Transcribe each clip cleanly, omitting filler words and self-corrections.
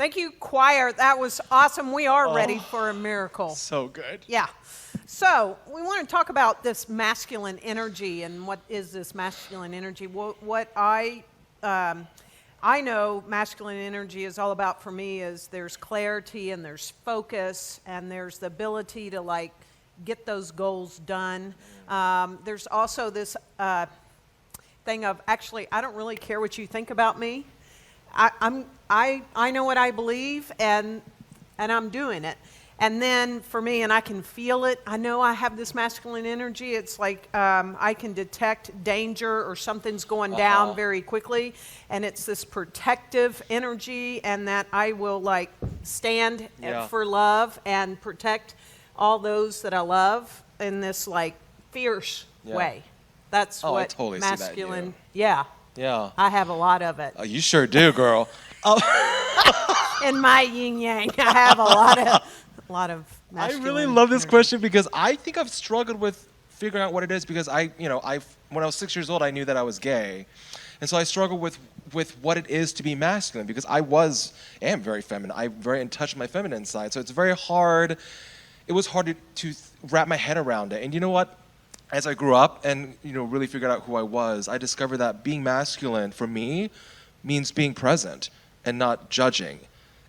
Thank you, choir. That was awesome. We are ready for a miracle. So good. Yeah. So we want to talk about this masculine energy and what is this masculine energy. What I know masculine energy is all about for me is there's clarity and there's focus and there's the ability to like get those goals done. There's also this thing of actually I don't really care what you think about me. I know what I believe and I'm doing it. And then for me, and I can feel it, I know I have this masculine energy. It's like I can detect danger or something's going down very quickly. And it's this protective energy and that I will like stand for love and protect all those that I love in this like fierce way. That's what I totally masculine, see that yeah. I have a lot of it. Oh, you sure do, girl. In my yin yang, I have a lot of masculine. I really love this question because I think I've struggled with figuring out what it is because when I was 6 years old, I knew that I was gay. And so I struggled with what it is to be masculine because I am very feminine. I'm very in touch with my feminine side. So it's very hard. It was hard to wrap my head around it. And you know what? As I grew up and really figured out who I was, I discovered that being masculine for me means being present and not judging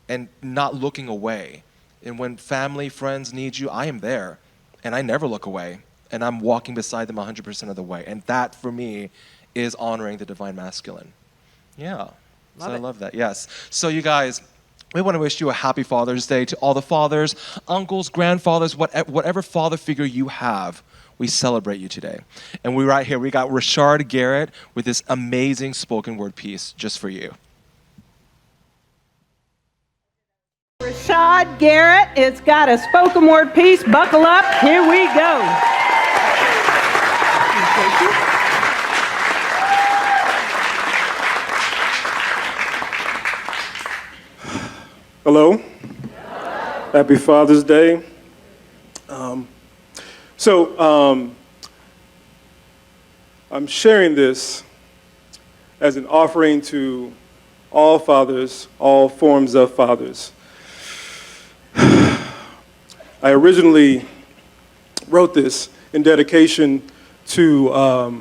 and not looking away. And when family, friends need you, I am there and I never look away and I'm walking beside them 100% of the way. And that for me is honoring the divine masculine. Yeah. I love that. Yes. So you guys, we want to wish you a happy Father's Day to all the fathers, uncles, grandfathers, whatever father figure you have. We celebrate you today. And we right here, we got Rashard Garrett with this amazing spoken word piece just for you. Rashard Garrett has got a spoken word piece. Buckle up. Here we go. Hello. Happy Father's Day. I'm sharing this as an offering to all fathers, all forms of fathers. I originally wrote this in dedication to a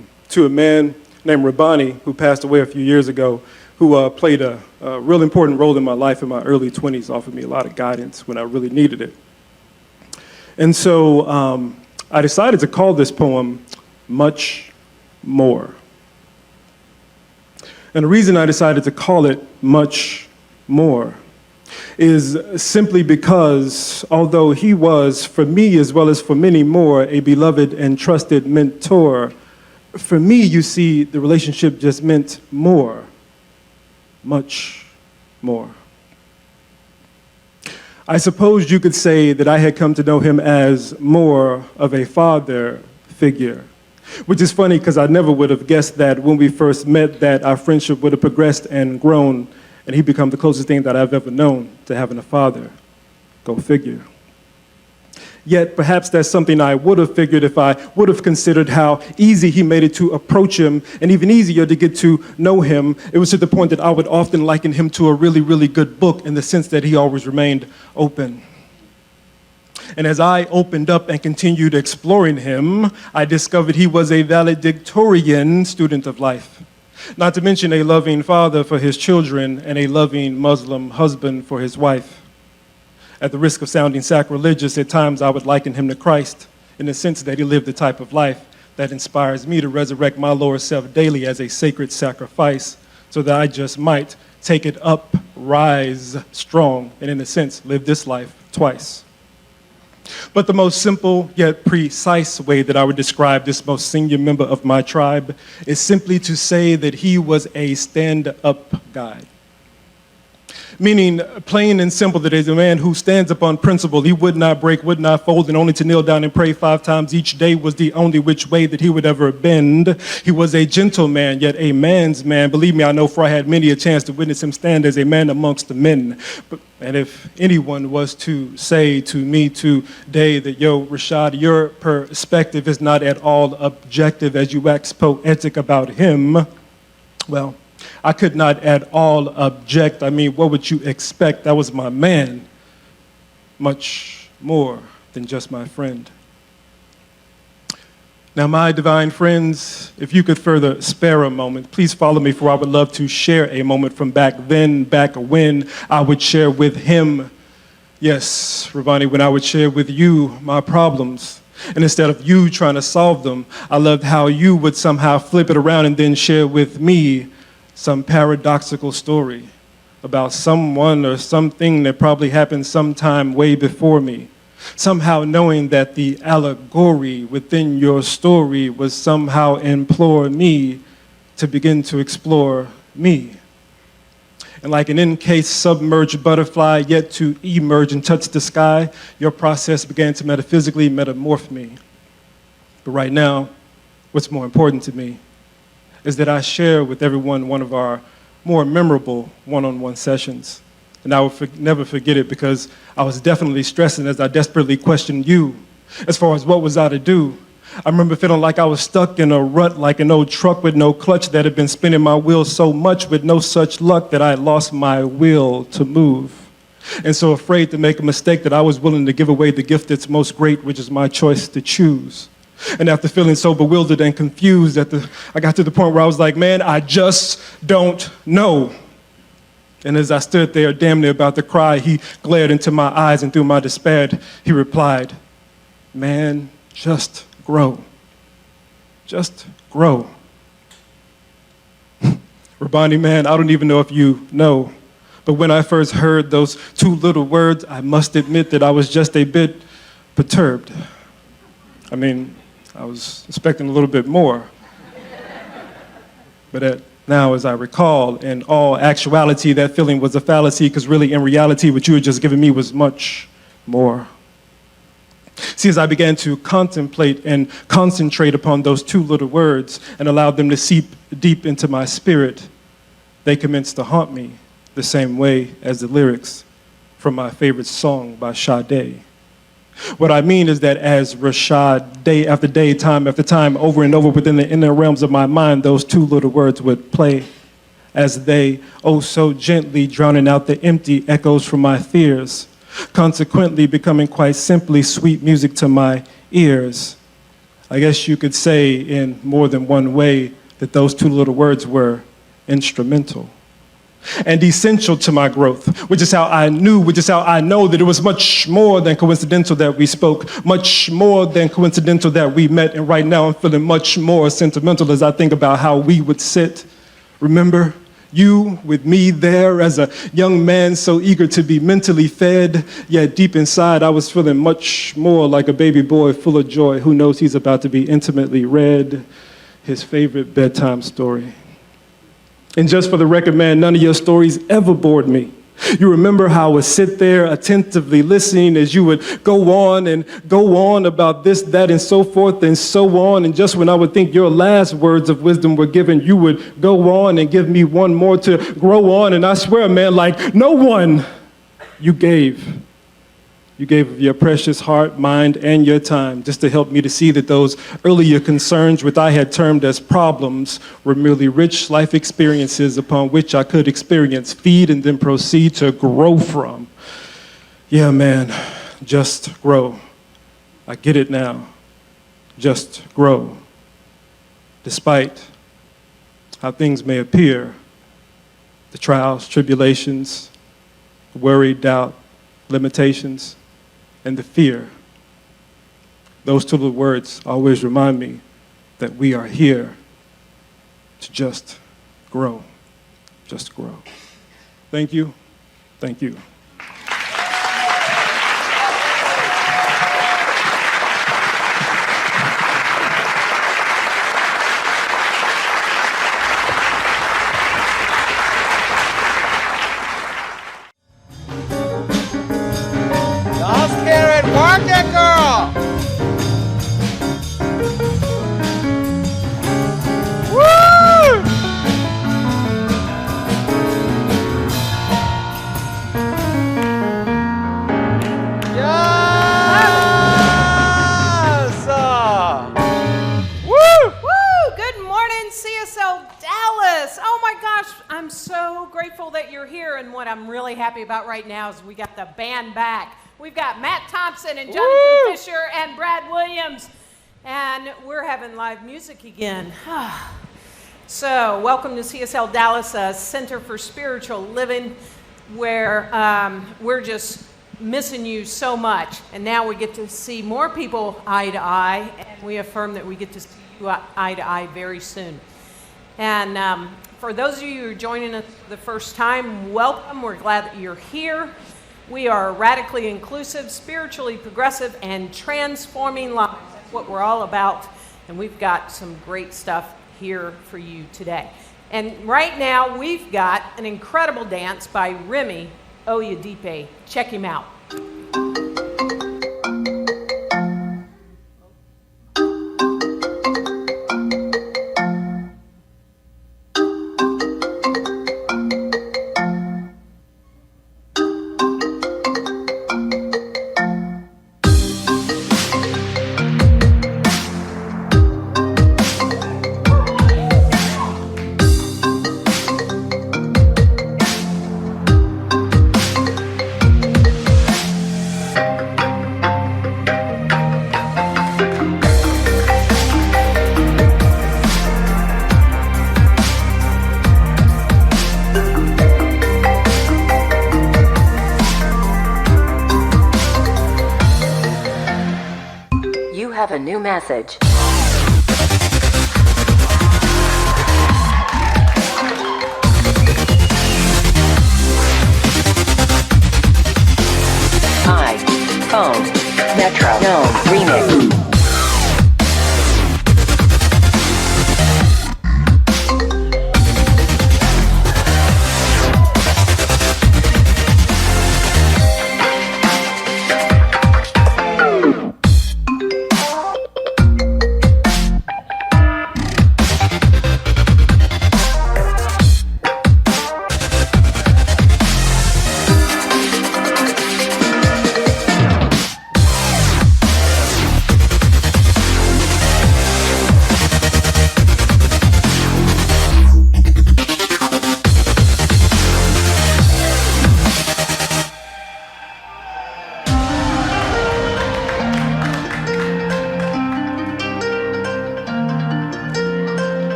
man named Rabani who passed away a few years ago, who played a real important role in my life in my early 20s, offered me a lot of guidance when I really needed it. And so I decided to call this poem Much More. And the reason I decided to call it Much More is simply because although he was, for me as well as for many more, a beloved and trusted mentor, for me, you see, the relationship just meant more, much more. I suppose you could say that I had come to know him as more of a father figure, which is funny because I never would have guessed that when we first met that our friendship would have progressed and grown and he'd become the closest thing that I've ever known to having a father. Go figure. Yet perhaps that's something I would have figured if I would have considered how easy he made it to approach him and even easier to get to know him. It was to the point that I would often liken him to a really, really good book in the sense that he always remained open. And as I opened up and continued exploring him, I discovered he was a valedictorian student of life. Not to mention a loving father for his children and a loving Muslim husband for his wife. At the risk of sounding sacrilegious, at times I would liken him to Christ in the sense that he lived the type of life that inspires me to resurrect my lower self daily as a sacred sacrifice so that I just might take it up, rise strong, and in a sense, live this life twice. But the most simple yet precise way that I would describe this most senior member of my tribe is simply to say that he was a stand-up guy. Meaning, plain and simple, that he's a man who stands upon principle. He would not break, would not fold, and only to kneel down and pray 5 times each day was the only which way that he would ever bend. He was a gentleman, yet a man's man. Believe me, I know, for I had many a chance to witness him stand as a man amongst the men. And if anyone was to say to me today that, yo, Rashad, your perspective is not at all objective as you wax poetic about him, well, I could not at all object. I mean, what would you expect? That was my man, much more than just my friend. Now, my divine friends, if you could further spare a moment, please follow me, for I would love to share a moment from back then, back when I would share with him. Yes, Ravani, when I would share with you my problems. And instead of you trying to solve them, I loved how you would somehow flip it around and then share with me some paradoxical story about someone or something that probably happened sometime way before me. Somehow knowing that the allegory within your story was somehow implore me to begin to explore me. And like an encased submerged butterfly yet to emerge and touch the sky, your process began to metaphysically metamorph me. But right now, what's more important to me is that I share with everyone one of our more memorable one-on-one sessions. And I will never forget it, because I was definitely stressing as I desperately questioned you as far as what was I to do. I remember feeling like I was stuck in a rut, like an old truck with no clutch that had been spinning my wheels so much with no such luck that I had lost my will to move. And so afraid to make a mistake that I was willing to give away the gift that's most great, which is my choice to choose. And after feeling so bewildered and confused, I got to the point where I was like, man, I just don't know. And as I stood there, damn near about to cry, he glared into my eyes, and through my despair, he replied, man, just grow. Just grow. Rabani, man, I don't even know if you know, but when I first heard those two little words, I must admit that I was just a bit perturbed. I mean, I was expecting a little bit more. But now, as I recall, in all actuality, that feeling was a fallacy, because really, in reality, what you had just given me was much more. See, as I began to contemplate and concentrate upon those two little words and allowed them to seep deep into my spirit, they commenced to haunt me the same way as the lyrics from my favorite song by Sade. What I mean is that as Rashad, day after day, time after time, over and over within the inner realms of my mind, those two little words would play as they, oh so gently, drowning out the empty echoes from my fears, consequently becoming quite simply sweet music to my ears. I guess you could say in more than one way that those two little words were instrumental and essential to my growth, which is how I know that it was much more than coincidental that we spoke, much more than coincidental that we met, and right now I'm feeling much more sentimental as I think about how we would sit. Remember, you with me there as a young man so eager to be mentally fed, yet deep inside I was feeling much more like a baby boy full of joy who knows he's about to be intimately read his favorite bedtime story. And just for the record, man, none of your stories ever bored me. You remember how I would sit there attentively listening as you would go on about this, that, and so forth and so on. And just when I would think your last words of wisdom were given, you would go on and give me one more to grow on. And I swear, man, like no one, you gave. You gave of your precious heart, mind, and your time just to help me to see that those earlier concerns, which I had termed as problems, were merely rich life experiences upon which I could experience, feed, and then proceed to grow from. Yeah, man, just grow. I get it now. Just grow. Despite how things may appear, the trials, tribulations, worry, doubt, limitations, and the fear. Those two little words always remind me that we are here to just grow. Just grow. Thank you. Thank you. Work it, girl! Woo! that you're here, and what I'm really happy about right now is we got the band back. We've got Matt Thompson and Jonathan Fisher and Brad Williams, and we're having live music again. So, welcome to CSLDallas, a Center for Spiritual Living, where we're just missing you so much. And now we get to see more people eye to eye, and we affirm that we get to see you eye to eye very soon. And for those of you who are joining us the first time, welcome. We're glad that you're here. We are radically inclusive, spiritually progressive, and transforming lives. That's what we're all about, and we've got some great stuff here for you today. And right now, we've got an incredible dance by Remy Oyedipe. Check him out. Have a new message. iPhone Metro Gnome Remix.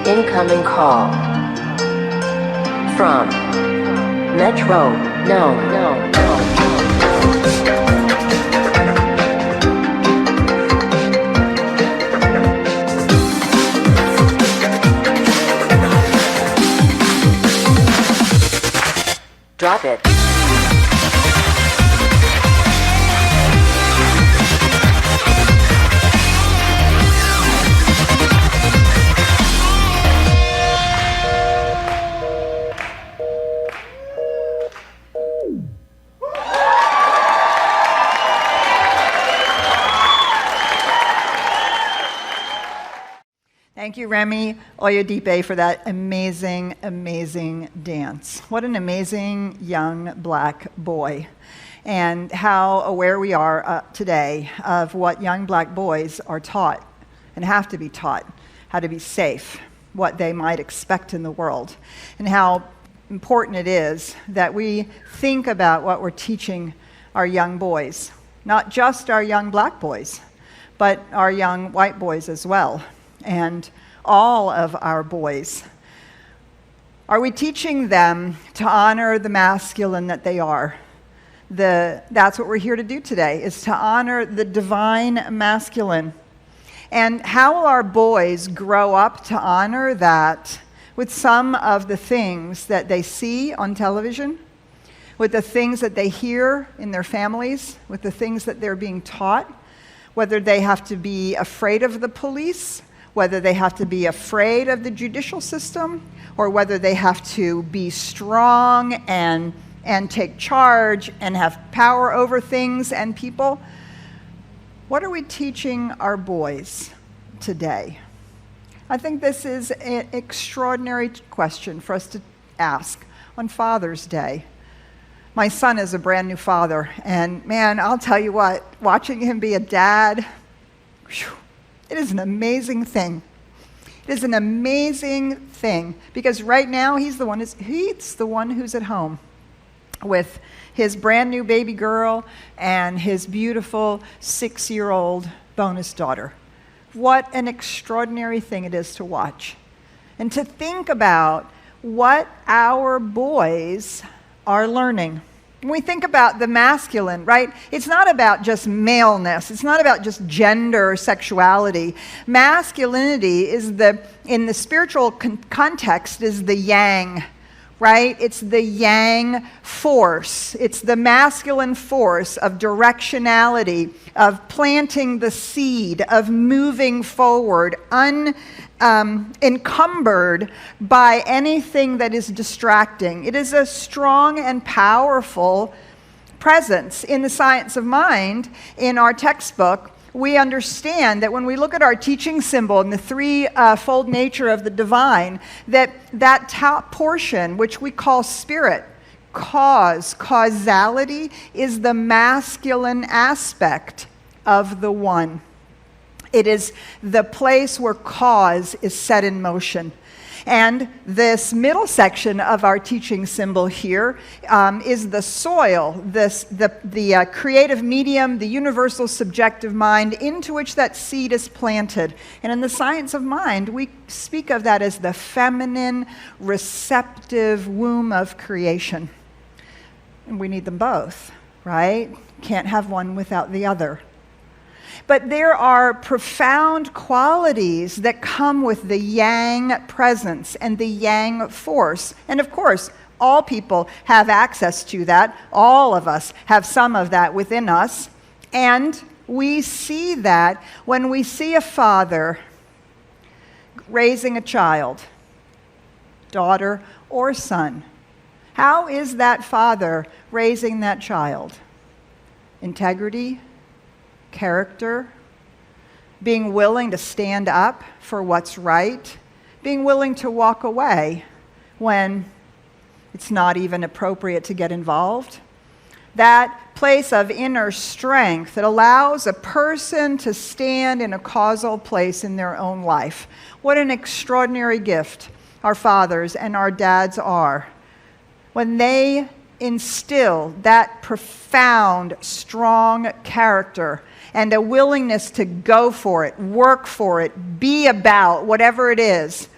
Incoming call from Metro. No. Drop it. Thank you, Remy Oyedipe, for that amazing, amazing dance. What an amazing young black boy. And how aware we are today of what young black boys are taught and have to be taught, how to be safe, what they might expect in the world, and how important it is that we think about what we're teaching our young boys, not just our young black boys, but our young white boys as well. And all of our boys. Are we teaching them to honor the masculine that they are? That's what we're here to do today, is to honor the divine masculine. And how will our boys grow up to honor that with some of the things that they see on television, with the things that they hear in their families, with the things that they're being taught, whether they have to be afraid of the police, whether they have to be afraid of the judicial system, or whether they have to be strong and take charge and have power over things and people. What are we teaching our boys today? I think this is an extraordinary question for us to ask on Father's Day. My son is a brand new father, and man, I'll tell you what, watching him be a dad, it is an amazing thing. It is an amazing thing because right now he's the one who's at home with his brand new baby girl and his beautiful 6-year-old bonus daughter. What an extraordinary thing it is to watch. And to think about what our boys are learning. When we think about the masculine, right? It's not about just maleness. It's not about just gender or sexuality. Masculinity is in the spiritual context, is the yang, right? It's the yang force. It's the masculine force of directionality, of planting the seed, of moving forward, encumbered by anything that is distracting. It is a strong and powerful presence. In the Science of Mind, in our textbook, we understand that when we look at our teaching symbol and the threefold nature of the divine, that top portion, which we call spirit, causality, is the masculine aspect of the one. It is the place where cause is set in motion. And this middle section of our teaching symbol here is the soil, the creative medium, the universal subjective mind into which that seed is planted. And in the Science of Mind, we speak of that as the feminine, receptive womb of creation. And we need them both, right? Can't have one without the other. But there are profound qualities that come with the yang presence and the yang force. And of course, all people have access to that. All of us have some of that within us. And we see that when we see a father raising a child, daughter or son. How is that father raising that child? Integrity, character, being willing to stand up for what's right, being willing to walk away when it's not even appropriate to get involved. That place of inner strength that allows a person to stand in a causal place in their own life. What an extraordinary gift our fathers and our dads are when they instill that profound, strong character and a willingness to go for it, work for it, be about whatever it is.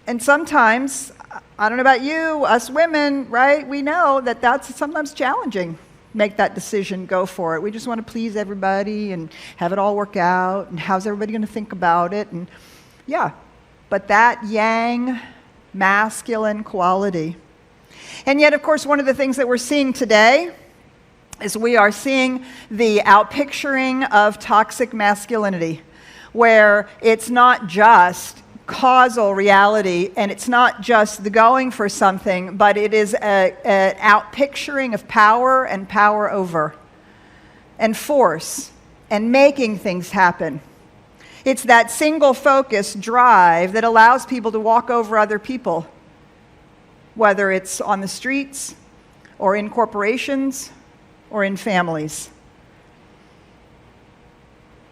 And sometimes, I don't know about you, us women, right? We know that that's sometimes challenging. Make that decision, go for it. We just want to please everybody and have it all work out, and how's everybody going to think about it? And yeah, but that yang, masculine quality. And yet, of course, one of the things that we're seeing today is we are seeing the outpicturing of toxic masculinity, where it's not just causal reality and it's not just the going for something, but it is an outpicturing of power and power over and force and making things happen. It's that single focus drive that allows people to walk over other people, whether it's on the streets or in corporations or in families.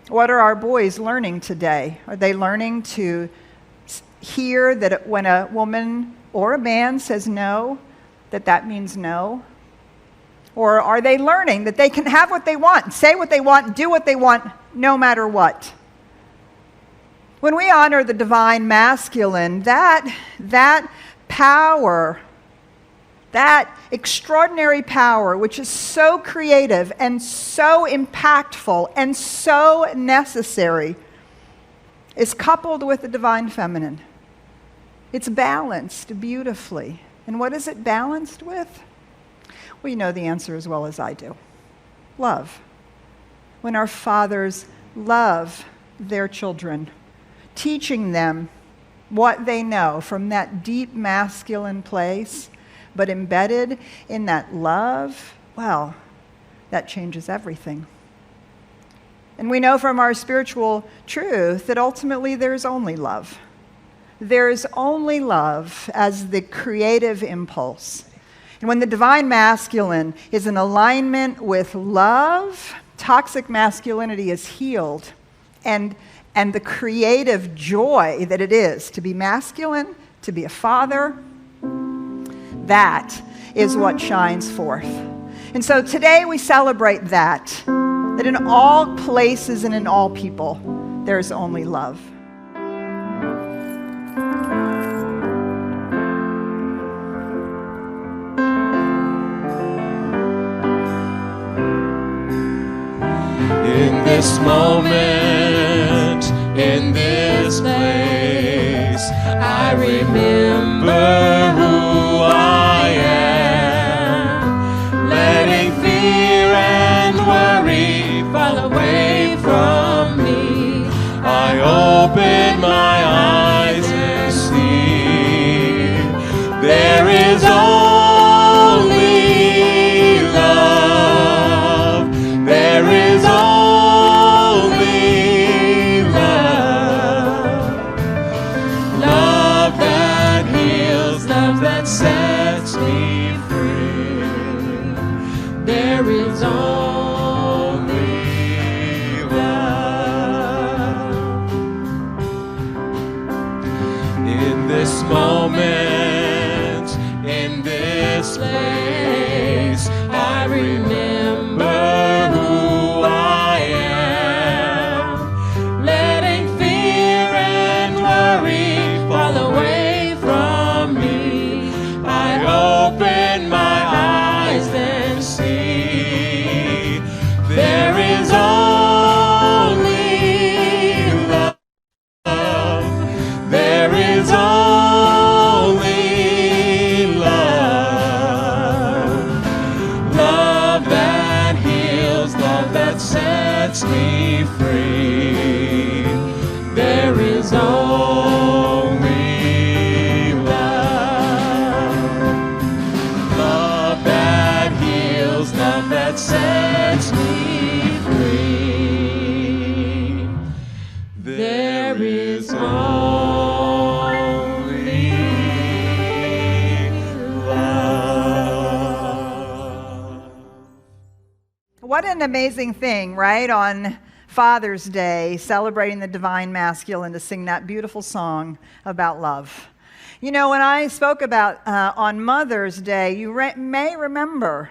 What are our boys learning today? Are they learning to hear that when a woman or a man says no, that means no? Or are they learning that they can have what they want, say what they want, do what they want, no matter what? When we honor the divine masculine, that power, that extraordinary power, which is so creative and so impactful and so necessary, is coupled with the divine feminine. It's balanced beautifully. And what is it balanced with? Well, you know the answer as well as I do. Love. When our fathers love their children, teaching them what they know from that deep masculine place, but embedded in that love, well, that changes everything. And we know from our spiritual truth that ultimately there's only love. There's only love as the creative impulse. And when the divine masculine is in alignment with love, toxic masculinity is healed and and the creative joy that it is to be masculine, to be a father, that is what shines forth. And so today we celebrate that in all places and in all people, there's only love. In this moment, in this place, I remember who I am, letting fear and worry fall away from me. I open my eyes and see there is only love. There is only love. Love that heals, love that sets me free. There is only love. In this moment, in this place, I remember who I am, letting fear and worry fall away from me. I open my eyes and see there is only love. There is only love. Love that heals, love that sets me free. There is only love. Love that heals, love that sets me free. There is only love. What an amazing thing, right? On Father's Day, celebrating the divine masculine, to sing that beautiful song about love. You know, when I spoke about on Mother's Day, you may remember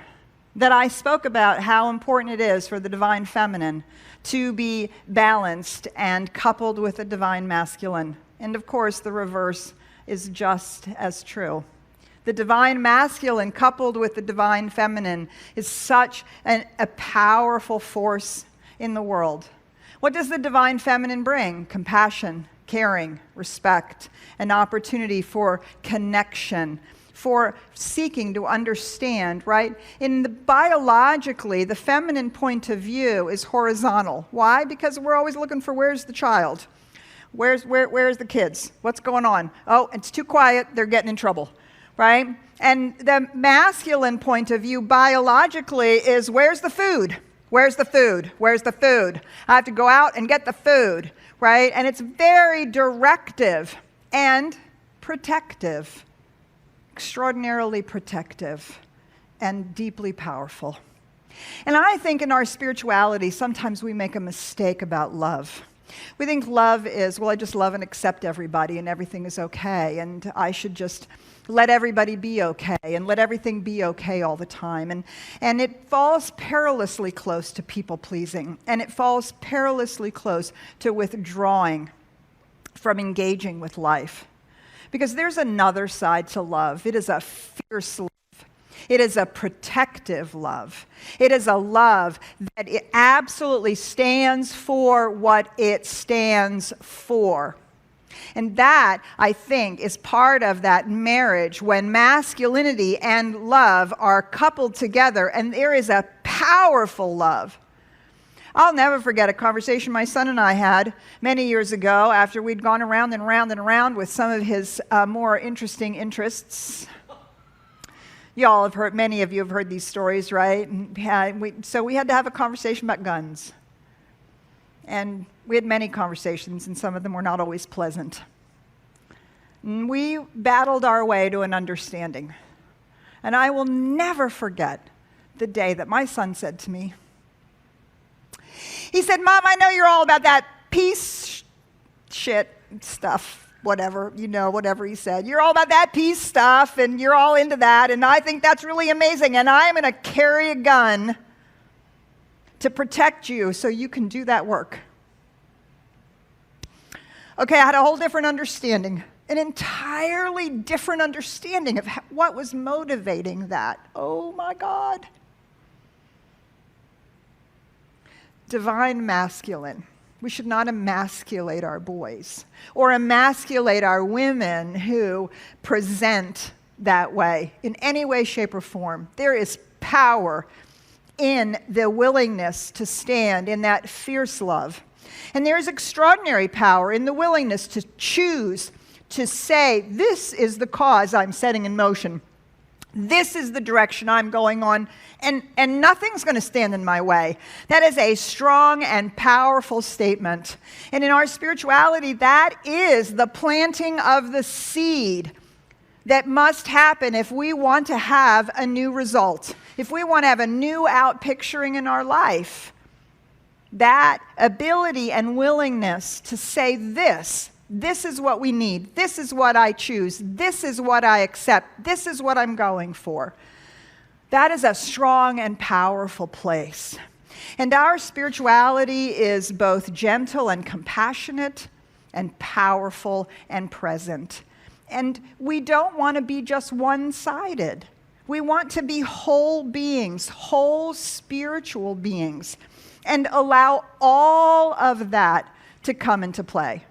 that I spoke about how important it is for the divine feminine to be balanced and coupled with a divine masculine. And of course, the reverse is just as true. The divine masculine coupled with the divine feminine is such a powerful force in the world. What does the divine feminine bring? Compassion, caring, respect, an opportunity for connection, for seeking to understand, right? Biologically, the feminine point of view is horizontal. Why? Because we're always looking for where's the child? Where's the kids? What's going on? Oh, it's too quiet, they're getting in trouble, right? And the masculine point of view biologically is where's the food? Where's the food? Where's the food? I have to go out and get the food, right? And it's very directive and protective, extraordinarily protective and deeply powerful. And I think in our spirituality, sometimes we make a mistake about love. We think love is, well, I just love and accept everybody and everything is okay, and I should just let everybody be okay and let everything be okay all the time. And it falls perilously close to people-pleasing, and it falls perilously close to withdrawing from engaging with life. Because there's another side to love. It is a fierce love. It is a protective love. It is a love that it absolutely stands for what it stands for. And that, I think, is part of that marriage when masculinity and love are coupled together, and there is a powerful love. I'll never forget a conversation my son and I had many years ago after we'd gone around and around and around with some of his more interesting interests. You all have heard, many of you have heard these stories, right? So we had to have a conversation about guns. And we had many conversations, and some of them were not always pleasant. And we battled our way to an understanding. And I will never forget the day that my son said to me, he said, "Mom, I know you're all about that peace shit, stuff, whatever, whatever he said. You're all about that peace stuff, and you're all into that, and I think that's really amazing, and I'm going to carry a gun to protect you so you can do that work. Okay, I had a whole different understanding, an entirely different understanding of what was motivating that. Oh my God. Divine masculine. We should not emasculate our boys or emasculate our women who present that way in any way, shape, or form. There is power in the willingness to stand in that fierce love. And there is extraordinary power in the willingness to choose to say, this is the cause I'm setting in motion. This is the direction I'm going on, and nothing's going to stand in my way. That is a strong and powerful statement. And in our spirituality, that is the planting of the seed that must happen if we want to have a new result, if we want to have a new outpicturing in our life. That ability and willingness to say this is what we need, this is what I choose, this is what I accept, this is what I'm going for. That is a strong and powerful place. And our spirituality is both gentle and compassionate and powerful and present. And we don't want to be just one-sided. We want to be whole beings, whole spiritual beings, and allow all of that to come into play.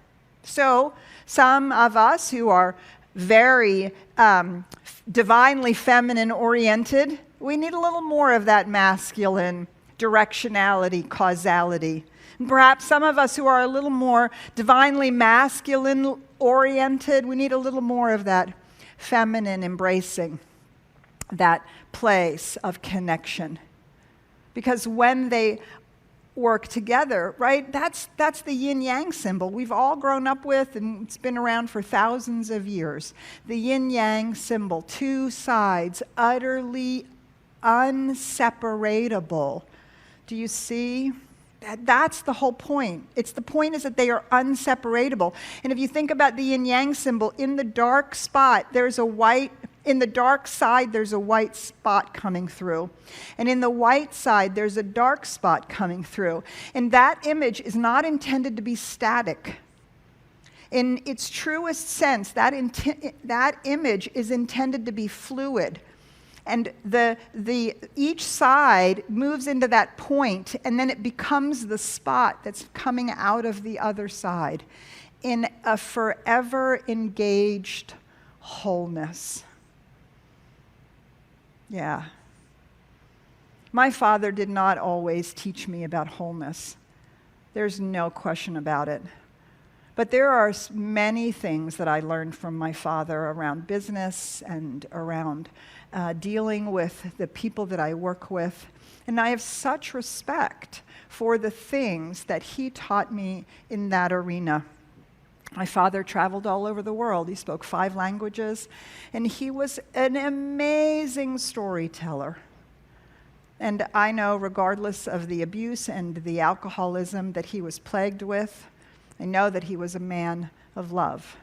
So some of us who are very divinely feminine oriented, we need a little more of that masculine directionality, causality. And perhaps some of us who are a little more divinely masculine oriented, we need a little more of that feminine embracing, that place of connection. Because when they work together, right? That's the yin-yang symbol we've all grown up with, and it's been around for thousands of years. The yin-yang symbol, two sides, utterly unseparatable. Do you see? That's the whole point. The point is that they are unseparatable. And if you think about the yin-yang symbol, in the dark spot, in the dark side, there's a white spot coming through. And in the white side, there's a dark spot coming through. And that image is not intended to be static. In its truest sense, that image is intended to be fluid. And each side moves into that point, and then it becomes the spot that's coming out of the other side in a forever engaged wholeness. Yeah. My father did not always teach me about wholeness. There's no question about it. But there are many things that I learned from my father around business and around dealing with the people that I work with. And I have such respect for the things that he taught me in that arena. My father traveled all over the world. He spoke 5 languages, and he was an amazing storyteller. And I know, regardless of the abuse and the alcoholism that he was plagued with, I know that he was a man of love.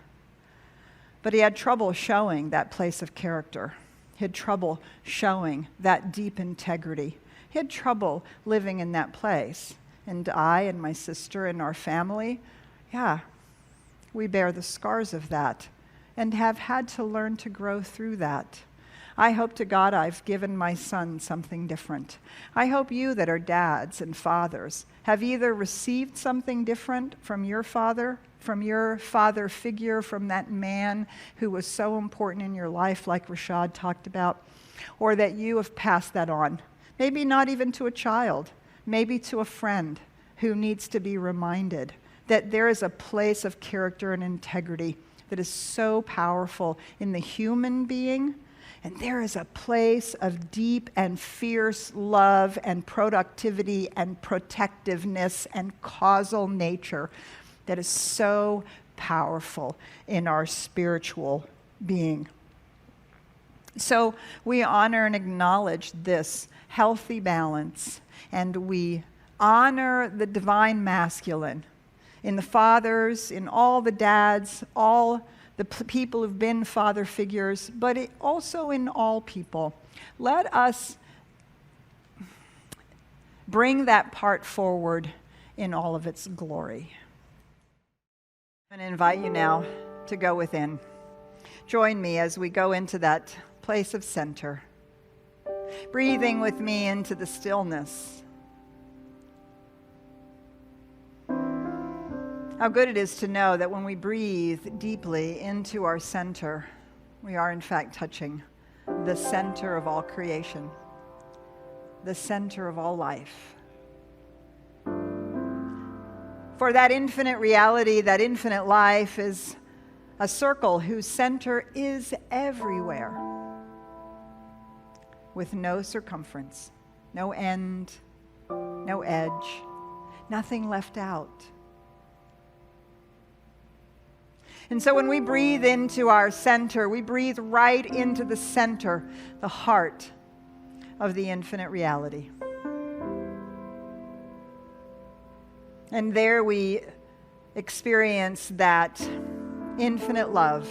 But he had trouble showing that place of character. He had trouble showing that deep integrity. He had trouble living in that place. And I and my sister and our family, we bear the scars of that and have had to learn to grow through that. I hope to God I've given my son something different. I hope you that are dads and fathers have either received something different from your father figure, from that man who was so important in your life, like Rashad talked about, or that you have passed that on. Maybe not even to a child, maybe to a friend who needs to be reminded that there is a place of character and integrity that is so powerful in the human being, and there is a place of deep and fierce love and productivity and protectiveness and causal nature that is so powerful in our spiritual being. So we honor and acknowledge this healthy balance, and we honor the divine masculine in the fathers, in all the dads, all the people who've been father figures, but also in all people. Let us bring that part forward in all of its glory. I'm going to invite you now to go within. Join me as we go into that place of center, breathing with me into the stillness. How good it is to know that when we breathe deeply into our center, we are in fact touching the center of all creation, the center of all life. For that infinite reality, that infinite life is a circle whose center is everywhere, with no circumference, no end, no edge, nothing left out. And so when we breathe into our center, we breathe right into the center, the heart of the infinite reality. And there we experience that infinite love,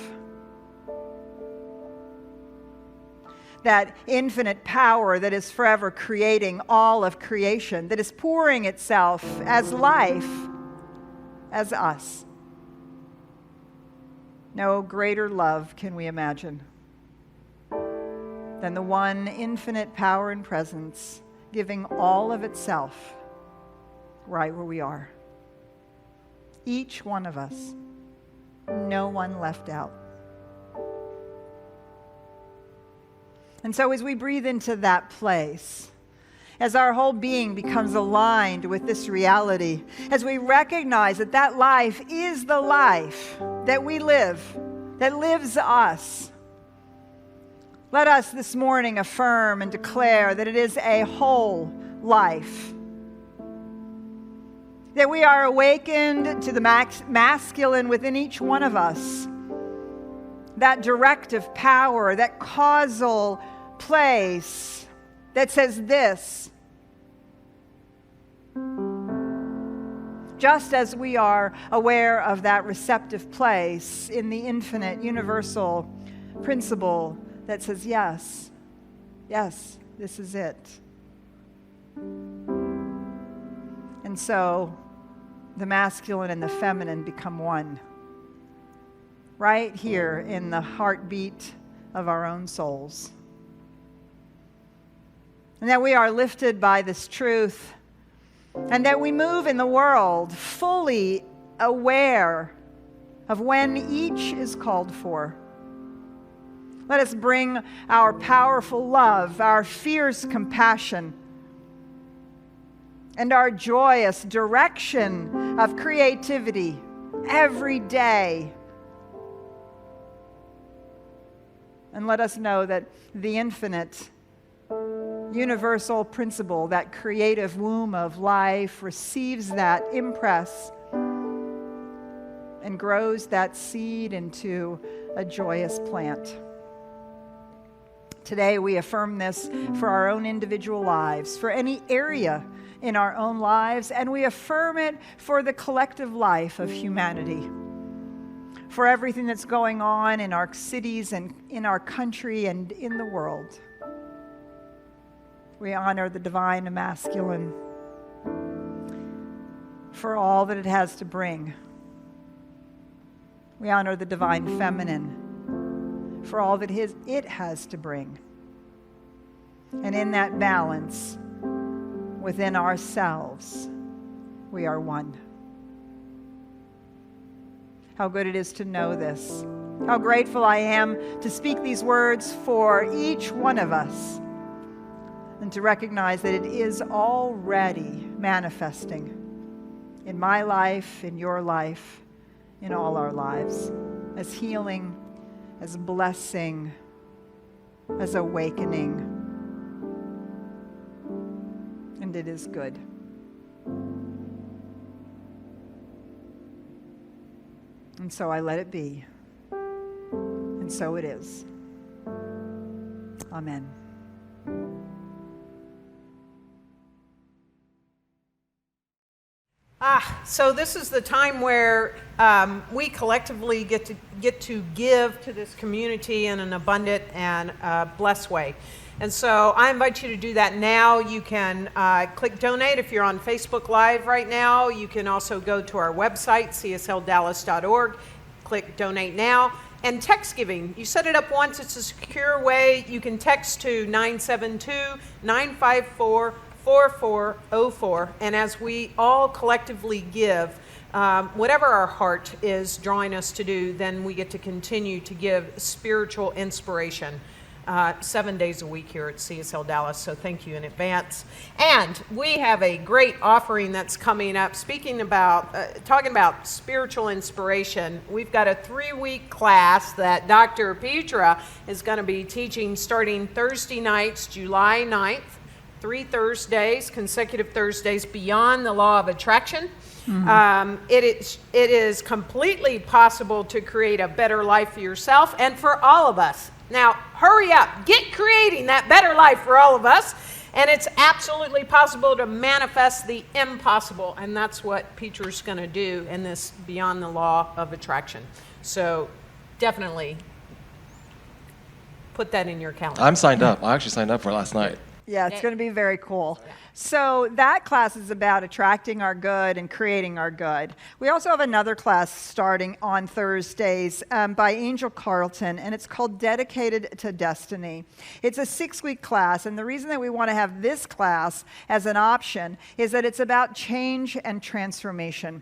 that infinite power that is forever creating all of creation, that is pouring itself as life, as us. No greater love can we imagine than the one infinite power and presence giving all of itself right where we are. Each one of us, no one left out. And so as we breathe into that place, as our whole being becomes aligned with this reality, as we recognize that that life is the life that we live, that lives us, let us this morning affirm and declare that it is a whole life. That we are awakened to the masculine within each one of us. That directive power, that causal place that says this. Just as we are aware of that receptive place in the infinite, universal principle that says, yes, yes, this is it. And so the masculine and the feminine become one. Right here in the heartbeat of our own souls. And that we are lifted by this truth, and that we move in the world fully aware of when each is called for. Let us bring our powerful love, our fierce compassion, and our joyous direction of creativity every day. And let us know that the infinite, universal principle, that creative womb of life, receives that impress and grows that seed into a joyous plant. Today we affirm this for our own individual lives, for any area in our own lives, and we affirm it for the collective life of humanity. For everything that's going on in our cities and in our country and in the world. We honor the divine masculine for all that it has to bring. We honor the divine feminine for all that it has to bring. And in that balance, within ourselves, we are one. How good it is to know this. How grateful I am to speak these words for each one of us and to recognize that it is already manifesting in my life, in your life, in all our lives, as healing, as blessing, as awakening. And it is good. And so I let it be. And so it is. Amen. So this is the time where we collectively get to give to this community in an abundant and blessed way. And so I invite you to do that now. You can click donate if you're on Facebook Live right now. You can also go to our website, CSLDallas.org, click donate now. And text giving, you set it up once, it's a secure way. You can text to 972-954-4404. And as we all collectively give, whatever our heart is drawing us to do, then we get to continue to give spiritual inspiration 7 days a week here at CSL Dallas, so thank you in advance. And we have a great offering that's coming up. Speaking about, talking about spiritual inspiration, we've got a 3-week class that Dr. Petra is going to be teaching starting Thursday nights, July 9th, 3 Thursdays, consecutive Thursdays, Beyond the Law of Attraction. It is completely possible to create a better life for yourself and for all of us. Now, hurry up. Get creating that better life for all of us. And it's absolutely possible to manifest the impossible. And that's what Peter's going to do in this Beyond the Law of Attraction. So definitely put that in your calendar. I'm signed up. I actually signed up for it last night. Yeah, it's going to be very cool. So that class is about attracting our good and creating our good. We also have another class starting on Thursdays by Angel Carlton, and it's called Dedicated to Destiny. It's a 6-week class, and the reason that we want to have this class as an option is that it's about change and transformation.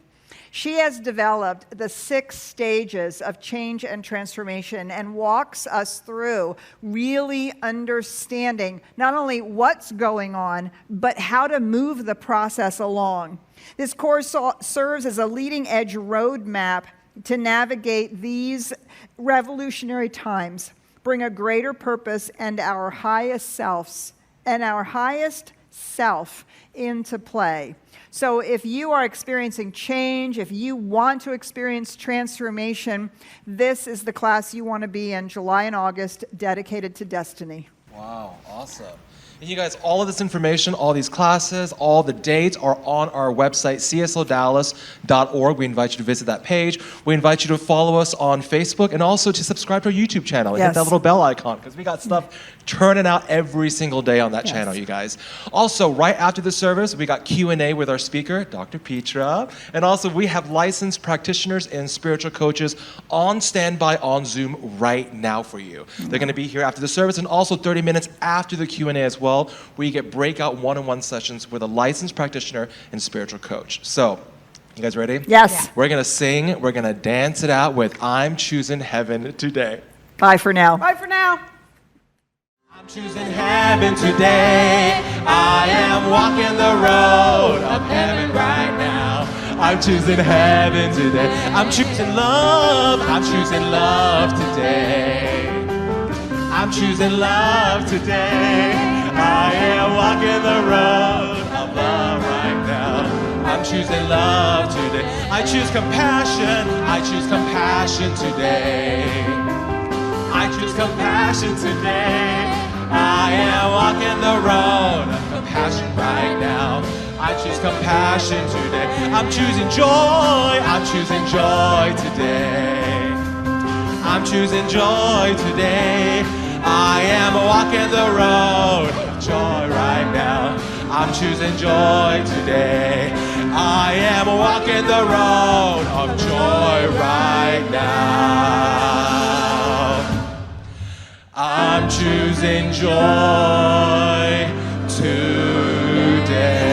She has developed the 6 stages of change and transformation and walks us through really understanding not only what's going on, but how to move the process along. This course serves as a leading edge roadmap to navigate these revolutionary times, bring a greater purpose and our highest self into play. So if you are experiencing change, if you want to experience transformation, this is the class you want to be in, July and August, Dedicated to Destiny. Wow, awesome. And you guys, all of this information, all these classes, all the dates are on our website, CSLDallas.org. We invite you to visit that page. We invite you to follow us on Facebook and also to subscribe to our YouTube channel. Hit that little bell icon because we got stuff turning out every single day on that channel, you guys. Also, right after the service, we got Q&A with our speaker, Dr. Petra. And also, we have licensed practitioners and spiritual coaches on standby on Zoom right now for you. They're going to be here after the service and also 30 minutes after the Q&A as well, where you get breakout one-on-one sessions with a licensed practitioner and spiritual coach. So, you guys ready? Yes. Yeah. We're going to sing, we're going to dance it out with I'm Choosing Heaven Today. Bye for now. Bye for now. I'm choosing heaven today. I am walking the road of heaven right now. I'm choosing heaven today. I'm choosing love. I'm choosing love today. I'm choosing love today. I am walking the road of love right now. I'm choosing love today. I choose compassion. I choose compassion today. I choose compassion today. I am walking the road of compassion right now. I choose compassion today. I'm choosing joy. I'm choosing joy today. I'm choosing joy today. I am walking the road of joy right now. I'm choosing joy today. I am walking the road of joy right now. I'm choosing joy today.